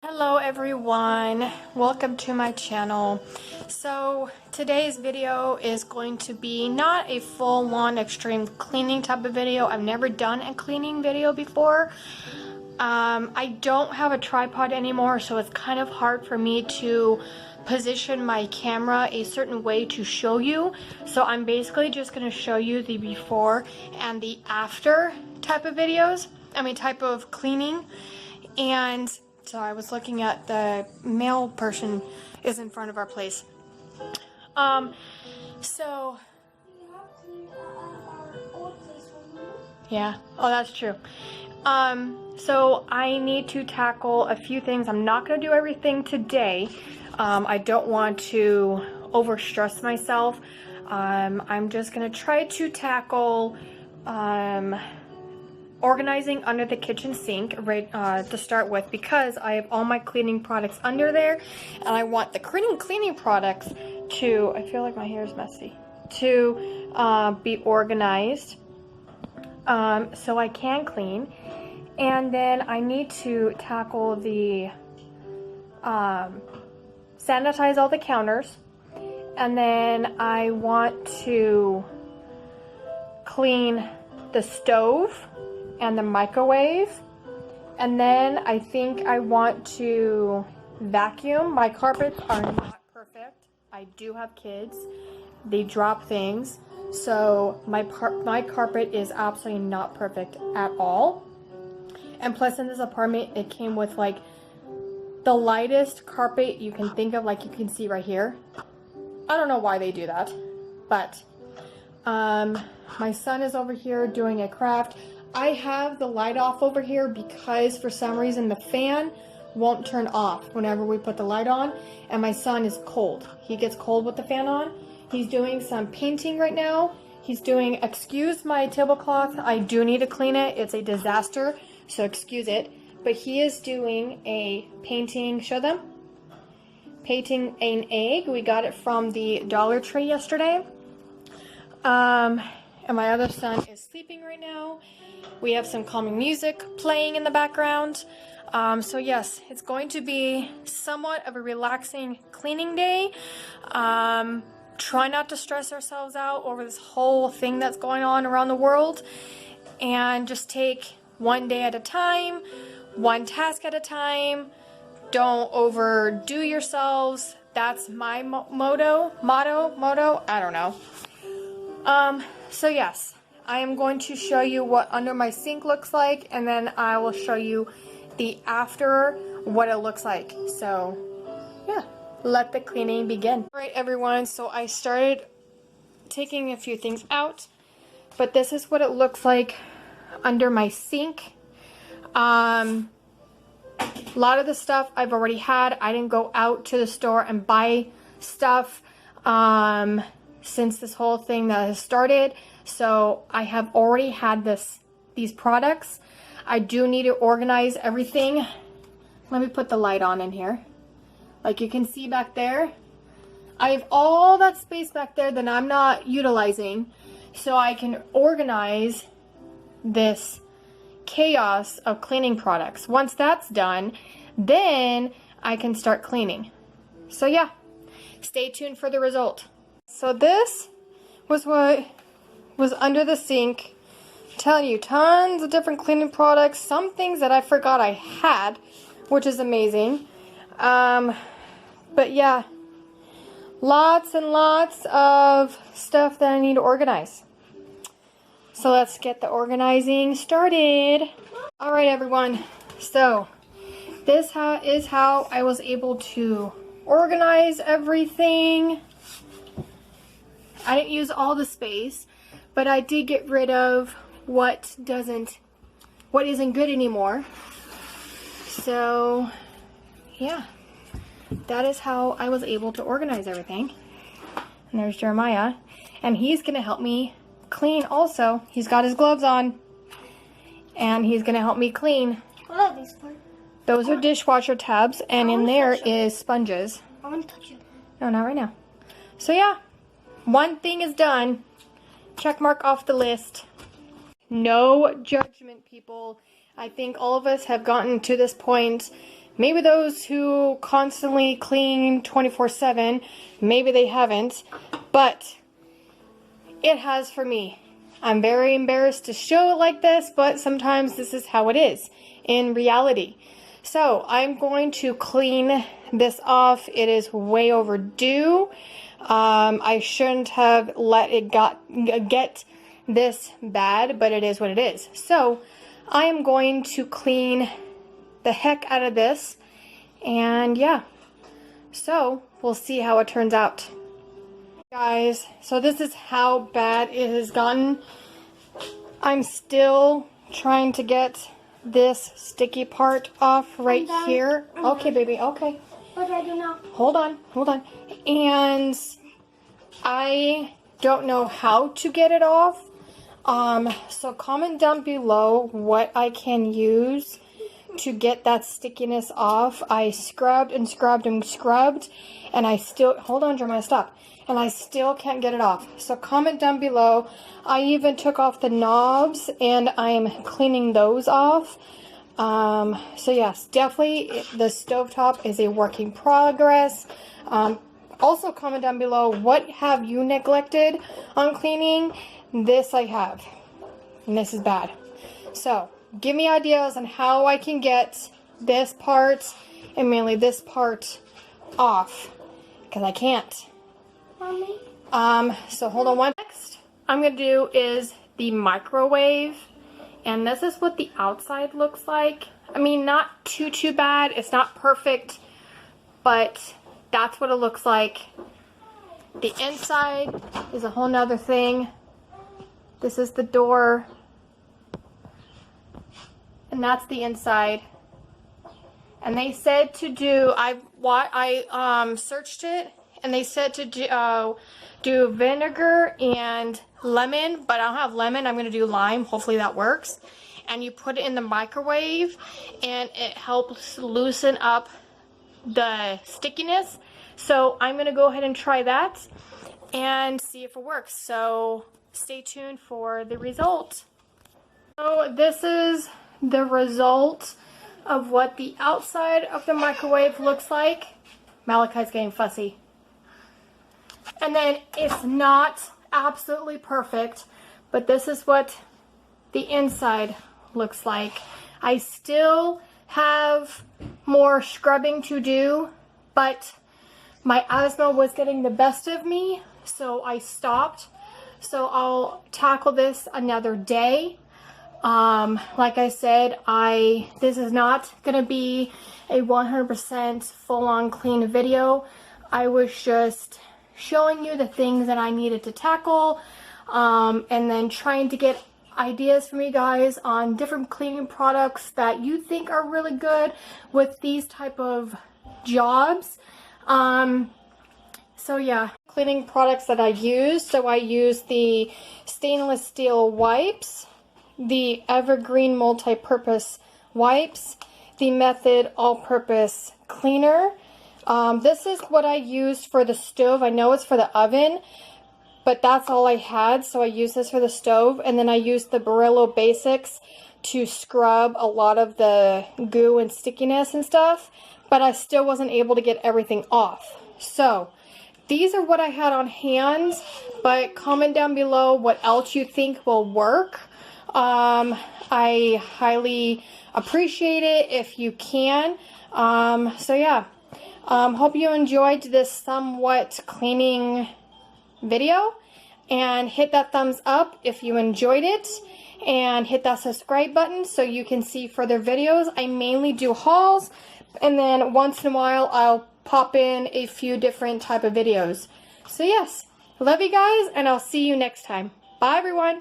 Hello everyone, welcome to my channel. So today's video is going to be not a full-on extreme cleaning type of video. I've never done a cleaning video before. I don't have a tripod anymore, so it's kind of hard for me to position my camera a certain way to show you. So I'm basically just going to show you the before and the after type of videos. Type of cleaning. And so I was looking at the mail person is in front of our place. So yeah, oh that's true. So I need to tackle a few things. I'm not going to do everything today. I don't want to overstress myself. I'm just going to try to tackle organizing under the kitchen sink right to start with, because I have all my cleaning products under there, and I want the cleaning products to, I feel like my hair is messy, to be organized so I can clean. And then I need to tackle the sanitize all the counters, and then I want to clean the stove and the microwave, and then I think I want to vacuum. My carpets are not perfect. I do have kids. They drop things. So my carpet is absolutely not perfect at all. And plus in this apartment, it came with like the lightest carpet you can think of, like you can see right here. I don't know why they do that, but my son is over here doing a craft. I have the light off over here because for some reason the fan won't turn off whenever we put the light on, and my son is cold. He gets cold with the fan on. He's doing some painting right now. He's doing, excuse my tablecloth, I do need to clean it. It's a disaster, so excuse it. But he is doing a painting, show them. Painting an egg. We got it from the Dollar Tree yesterday. And my other son is sleeping right now. We have some calming music playing in the background. So yes, it's going to be somewhat of a relaxing cleaning day. Try not to stress ourselves out over this whole thing that's going on around the world, and just take one day at a time, one task at a time. Don't overdo yourselves. That's my motto, I don't know. So yes, I am going to show you what under my sink looks like, and then I will show you the after, what it looks like. So yeah, let the cleaning begin. Alright everyone, so I started taking a few things out, but this is what it looks like under my sink. A lot of the stuff I've already had. I didn't go out to the store and buy stuff since this whole thing that has started. So I have already had these products. I do need to organize everything. Let me put the light on in here. Like you can see back there, I have all that space back there that I'm not utilizing, so I can organize this chaos of cleaning products. Once that's done, then I can start cleaning. So yeah, stay tuned for the result. So this was what was under the sink. I'm telling you, tons of different cleaning products, some things that I forgot I had, which is amazing. But yeah, lots and lots of stuff that I need to organize. So let's get the organizing started. Alright everyone, so this is how I was able to organize everything. I didn't use all the space, but I did get rid of what isn't good anymore. So yeah, that is how I was able to organize everything. And there's Jeremiah, and he's gonna help me clean also. He's got his gloves on, and he's gonna help me clean. What are these for? Those are dishwasher tabs, and in there is sponges. I want to touch it. No, not right now. So yeah, one thing is done. Check mark off the list. No judgment, people. I think all of us have gotten to this point Maybe those who constantly clean 24/7, maybe they haven't, but it has for me. I'm very embarrassed to show it like this, but sometimes this is how it is in reality. So I'm going to clean this off. It is way overdue. I shouldn't have let it get this bad, but it is what it is. So I am going to clean the heck out of this, and yeah, so we'll see how it turns out. Guys, so this is how bad it has gotten. I'm still trying to get this sticky part off right here. Okay, baby, okay. What do I do now? Hold on. And I don't know how to get it off. So comment down below what I can use to get that stickiness off. I scrubbed and scrubbed and scrubbed, and I still, hold on, Jeremiah, stop. And I still can't get it off. So comment down below. I even took off the knobs, and I'm cleaning those off. So yes, definitely the stovetop is a work in progress. Also comment down below, what have you neglected on cleaning? This I have, and this is bad. So give me ideas on how I can get this part, and mainly this part, off, because I can't. Mommy? So hold on. Next I'm gonna do is the microwave, and this is what the outside looks like. I mean, not too bad. It's not perfect, but that's what it looks like. The inside is a whole nother thing. This is the door, and that's the inside. And they said to do, I searched it, and they said to do vinegar and lemon, but I don't have lemon. I'm going to do lime. Hopefully that works. And you put it in the microwave, and it helps loosen up the stickiness. So I'm going to go ahead and try that and see if it works. So stay tuned for the result. So this is the result of what the outside of the microwave looks like. Malachi's getting fussy. And then it's not absolutely perfect, but this is what the inside looks like. I still have more scrubbing to do, but my asthma was getting the best of me, so I stopped. So I'll tackle this another day. Like I said, this is not gonna be a 100% full-on clean video. I was just showing you the things that I needed to tackle, and then trying to get ideas from you guys on different cleaning products that you think are really good with these type of jobs. So yeah, cleaning products that I use. So I use the stainless steel wipes, the Evergreen multi-purpose wipes, the Method all-purpose cleaner. This is what I used for the stove. I know it's for the oven, but that's all I had, so I used this for the stove. And then I used the Brillo Basics to scrub a lot of the goo and stickiness and stuff, but I still wasn't able to get everything off. So these are what I had on hand, but comment down below what else you think will work. I highly appreciate it if you can. So yeah, hope you enjoyed this somewhat cleaning video, and hit that thumbs up if you enjoyed it, and hit that subscribe button so you can see further videos. I mainly do hauls, and then once in a while I'll pop in a few different type of videos. So yes, love you guys, and I'll see you next time. Bye everyone.